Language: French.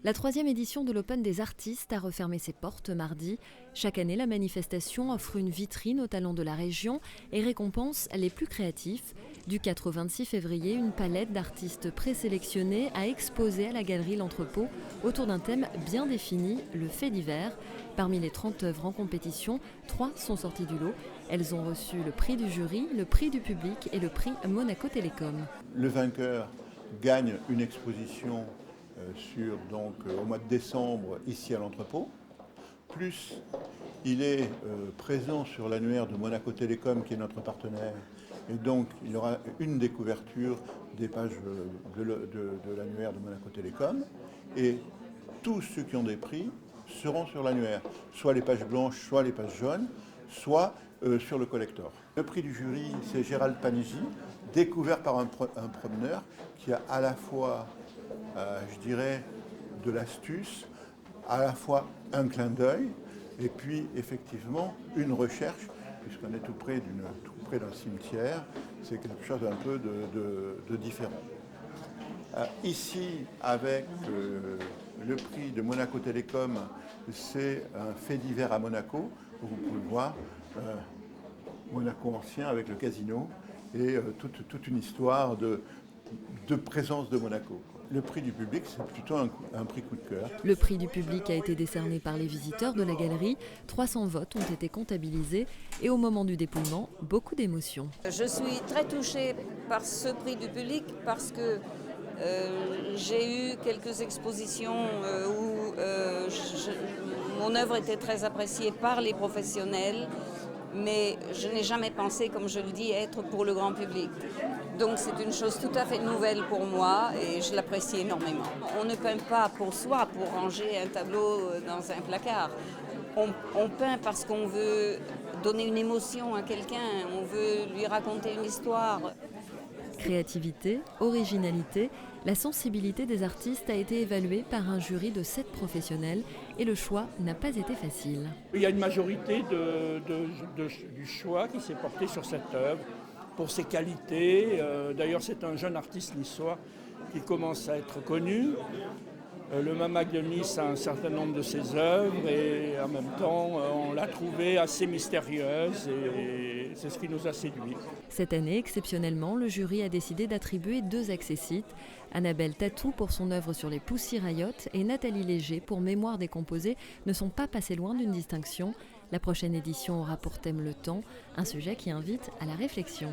La 3e édition de l'Open des artistes a refermé ses portes mardi. Chaque année, la manifestation offre une vitrine aux talents de la région et récompense les plus créatifs. Du 4 au 26 février, une palette d'artistes présélectionnés a exposé à la galerie L'Entrepôt autour d'un thème bien défini, le fait divers. Parmi les 30 œuvres en compétition, 3 sont sorties du lot. Elles ont reçu le prix du jury, le prix du public et le prix Monaco Télécom. Le vainqueur gagne une exposition au mois de décembre ici à l'Entrepôt. Plus il est présent sur l'annuaire de Monaco Télécom qui est notre partenaire. Et donc il y aura une des couvertures des pages de l'annuaire de Monaco Télécom. Et tous ceux qui ont des prix seront sur l'annuaire, soit les pages blanches, soit les pages jaunes, soit sur le collector. Le prix du jury, c'est Gérald Panigi, découvert par un promeneur qui a à la fois, je dirais, de l'astuce, à la fois un clin d'œil, et puis effectivement une recherche, puisqu'on est tout près d'un cimetière, c'est quelque chose un peu de différent. Ici, avec le prix de Monaco Télécom, c'est un fait divers à Monaco, où vous pouvez le voir, Monaco ancien avec le casino, et toute une histoire de présence de Monaco. Le prix du public, c'est plutôt un prix coup de cœur. Le prix du public a été décerné par les visiteurs de la galerie. 300 votes ont été comptabilisés et au moment du dépouillement, beaucoup d'émotions. Je suis très touchée par ce prix du public parce que j'ai eu quelques expositions où mon œuvre était très appréciée par les professionnels, mais je n'ai jamais pensé, comme je le dis, être pour le grand public. Donc c'est une chose tout à fait nouvelle pour moi et je l'apprécie énormément. On ne peint pas pour soi, pour ranger un tableau dans un placard. On peint parce qu'on veut donner une émotion à quelqu'un, on veut lui raconter une histoire. Créativité, originalité, la sensibilité des artistes a été évaluée par un jury de 7 professionnels et le choix n'a pas été facile. Il y a une majorité du choix qui s'est porté sur cette œuvre pour ses qualités. D'ailleurs, c'est un jeune artiste niçois qui commence à être connu. Le MAMAC de Nice a un certain nombre de ses œuvres et en même temps, on l'a trouvée assez mystérieuse et c'est ce qui nous a séduits. Cette année, exceptionnellement, le jury a décidé d'attribuer 2 accessites. Annabelle Tatou pour son œuvre sur les poussiraillottes et Nathalie Léger pour Mémoire décomposée ne sont pas passés loin d'une distinction. La prochaine édition aura pour thème le temps, un sujet qui invite à la réflexion.